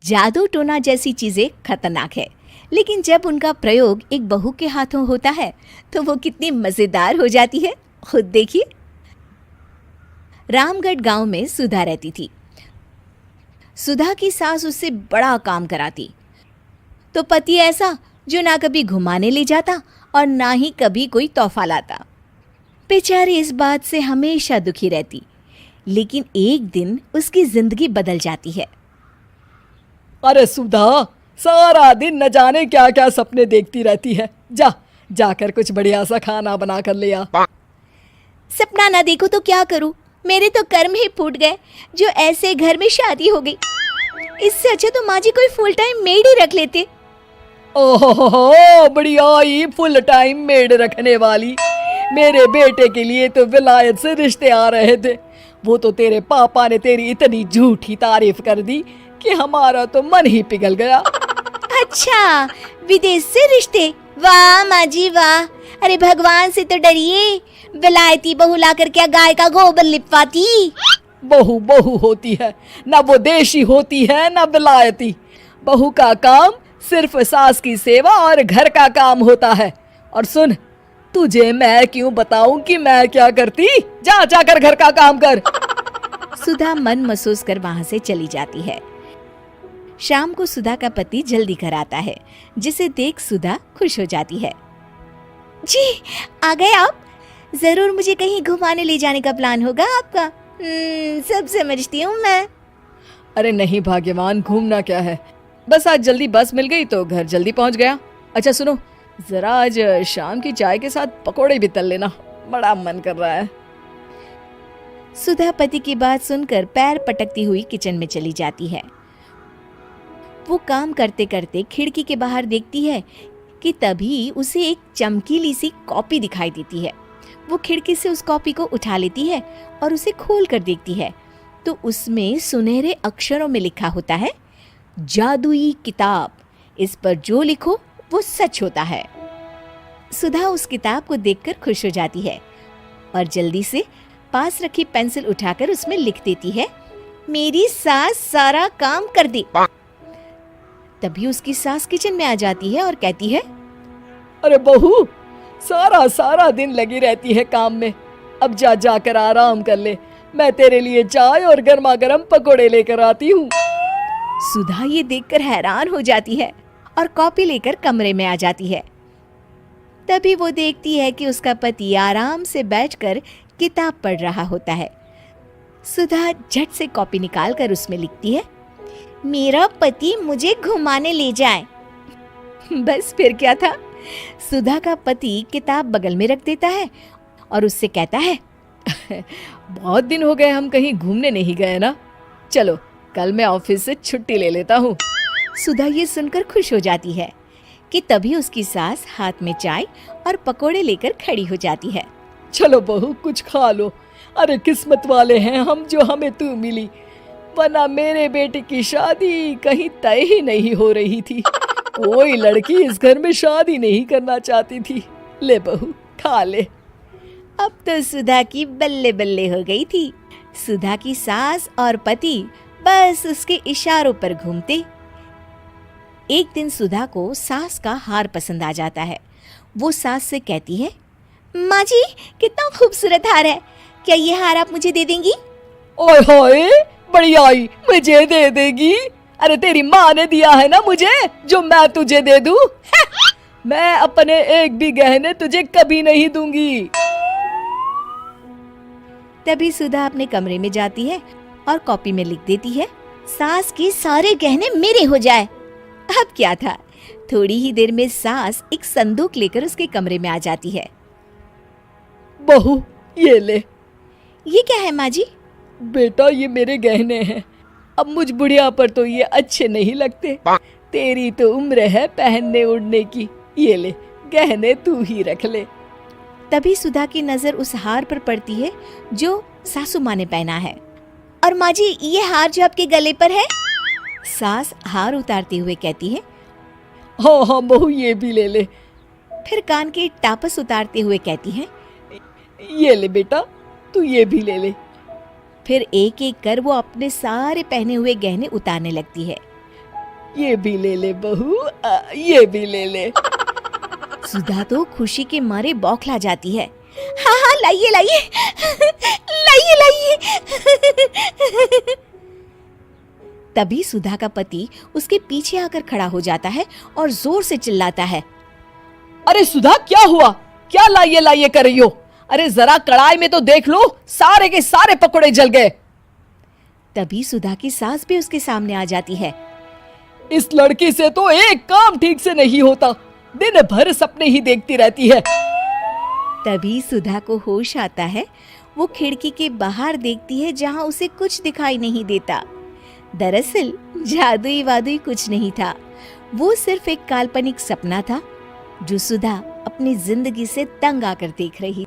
जादू टोना जैसी चीजें खतरनाक है, लेकिन जब उनका प्रयोग एक बहू के हाथों होता है तो वो कितनी मजेदार हो जाती है, खुद देखिए। रामगढ़ गांव में सुधा रहती थी। सुधा की सास उससे बड़ा काम कराती, तो पति ऐसा जो ना कभी घुमाने ले जाता और ना ही कभी कोई तोहफा लाता। बेचारी इस बात से हमेशा दुखी रहती, लेकिन एक दिन उसकी जिंदगी बदल जाती है। अरे सुधा, सारा दिन न जाने क्या क्या सपने देखती रहती है। जाकर कुछ बढ़िया सा खाना बना कर ले आ। सपना ना देखो तो क्या करूं, मेरे तो कर्म ही फूट गए जो ऐसे घर में शादी हो गई। इससे अच्छा तो माँ जी कोई फुल टाइम मेड ही रख लेते। ओहो, बढ़िया ही फुल टाइम मेड रखने वाली। मेरे बेटे के लिए तो विलायत से रिश्ते आ रहे थे। वो तो तेरे पापा ने तेरी इतनी झूठी तारीफ कर दी कि हमारा तो मन ही पिघल गया। अच्छा, विदेश से रिश्ते? वाह माँ जी वाह। अरे भगवान से तो डरिए, विलायती बहू लाकर क्या गाय का गोबर लिपवाती। बहू बहू होती है, ना वो देशी होती है ना विलायती। बहू का काम सिर्फ सास की सेवा और घर का काम होता है। और सुन, तुझे मैं क्यों बताऊं कि मैं क्या करती? जाकर घर का काम कर। सुधा मन महसूस कर वहां से चली जाती है। शाम को सुधा का पति जल्दी घर आता है, जिसे देख सुधा खुश हो जाती है। जी, आ गए आप? जरूर मुझे कहीं घुमाने ले जाने का प्लान होगा आपका। सब समझती हूँ मैं। अरे नहीं भाग्यवान, घूमना क्या है, बस आज जल्दी बस मिल गई तो घर जल्दी पहुंच गया। अच्छा सुनो, जरा आज शाम की चाय के साथ पकोड़े भी तल लेना, बड़ा मन कर रहा है। सुधा पति की बात सुनकर पैर पटकती हुई किचन में चली जाती है। वो काम करते करते खिड़की के बाहर देखती है कि तभी उसे एक चमकीली सी कॉपी दिखाई देती है। वो खिड़की से उस कॉपी को उठा लेती है और उसे खोल कर देखती है तो उसमें सुनहरे अक्षरों में लिखा होता है, जादुई किताब, इस पर जो लिखो वो सच होता है। सुधा उस किताब को देखकर खुश हो जाती है और जल्दी से पास रखी पेंसिल उठाकर उसमें लिख देती है, मेरी सास सारा काम कर दी। तभी उसकी सास किचन में आ जाती है और कहती है, अरे बहू, सारा दिन लगी रहती है काम में, अब जाकर आराम कर ले। मैं तेरे लिए चाय और गर्मा गर्म पकोड़े लेकर आती हूँ। सुधा ये देखकर हैरान हो जाती है और कॉपी लेकर कमरे में आ जाती है। तभी वो देखती है कि उसका पति आराम से बैठकर किताब पढ़ रहा होता है। सुधा झट से कॉपी निकालकर उसमें लिखती है, मेरा पति मुझे घुमाने ले जाए। बस फिर क्या था, सुधा का पति किताब बगल में रख देता है और उससे कहता है, बहुत दिन हो गए हम कहीं घूमने नहीं गए ना, चलो कल मैं ऑफिस से छुट्टी ले लेता हूँ। सुधा ये सुनकर खुश हो जाती है कि तभी उसकी सास हाथ में चाय और पकोड़े लेकर खड़ी हो जाती है। चलो बहू, कुछ खा लो। अरे किस्मत वाले हैं हम जो हमें तू मिली, वरना मेरे बेटे की शादी कहीं तय ही नहीं हो रही थी। कोई लड़की इस घर में शादी नहीं करना चाहती थी। ले बहू, खा ले। अब तो सुधा की बल्ले बल्ले हो गई थी। सुधा की सास और पति बस उसके इशारों पर घूमते। एक दिन सुधा को सास का हार पसंद आ जाता है। वो सास से कहती है, माँ जी कितना खूबसूरत हार है, क्या ये हार आप मुझे दे देंगी? ओए होए, बढ़िया ही, मुझे दे देगी? अरे तेरी माँ ने दिया है ना मुझे, जो मैं तुझे दे दूं? मैं अपने एक भी गहने तुझे कभी नहीं दूंगी। तभी सुधा अपने कमरे में जाती है और कॉपी में लिख देती है, सास के सारे गहने मेरे हो जाए। अब क्या था, थोड़ी ही देर में सास एक संदूक लेकर उसके कमरे में आ जाती है। बहू ये ले। ये क्या है माँ जी? बेटा ये मेरे गहने हैं, अब मुझ बुढ़िया पर तो ये अच्छे नहीं लगते। तेरी तो उम्र है पहनने उड़ने की, ये ले गहने तू ही रख ले। तभी सुधा की नजर उस हार पर पड़ती है जो सासू माँ ने पहना है। और माँ जी ये हार जो आपके गले पर है? सास हार उतारते हुए कहती है, हाँ बहू ये भी ले ले। फिर कान के टापस उतारते हुए कहती है, ये ले बेटा, तू ये भी ले ले। फिर एक एक कर वो अपने सारे पहने हुए गहने उतारने लगती है। ये भी ले ले बहू, ये भी ले ले। सुधा तो खुशी के मारे बौखला जाती है। हाँ हाँ, लाइए लाइए लाइए लाइए। तभी सुधा का पति उसके पीछे आकर खड़ा हो जाता है और जोर से चिल्लाता है, अरे सुधा, क्या हुआ? क्या लाइए लाइए कर रही हो? अरे जरा कढ़ाई में तो देख लो, सारे के सारे पकोड़े जल गए। तभी सुधा की सास भी उसके सामने आ जाती है। इस लड़की से तो एक काम ठीक से नहीं होता, दिन भर सपने ही देखती रहती है। तभी सुधा को होश आता है। वो खिड़की के बाहर देखती है जहां उसे कुछ दिखाई नहीं देता। दरअसल जादुई वादुई कुछ नहीं था, वो सिर्फ एक काल्पनिक सपना था जो सुधा अपनी जिंदगी से तंग आकर देख रही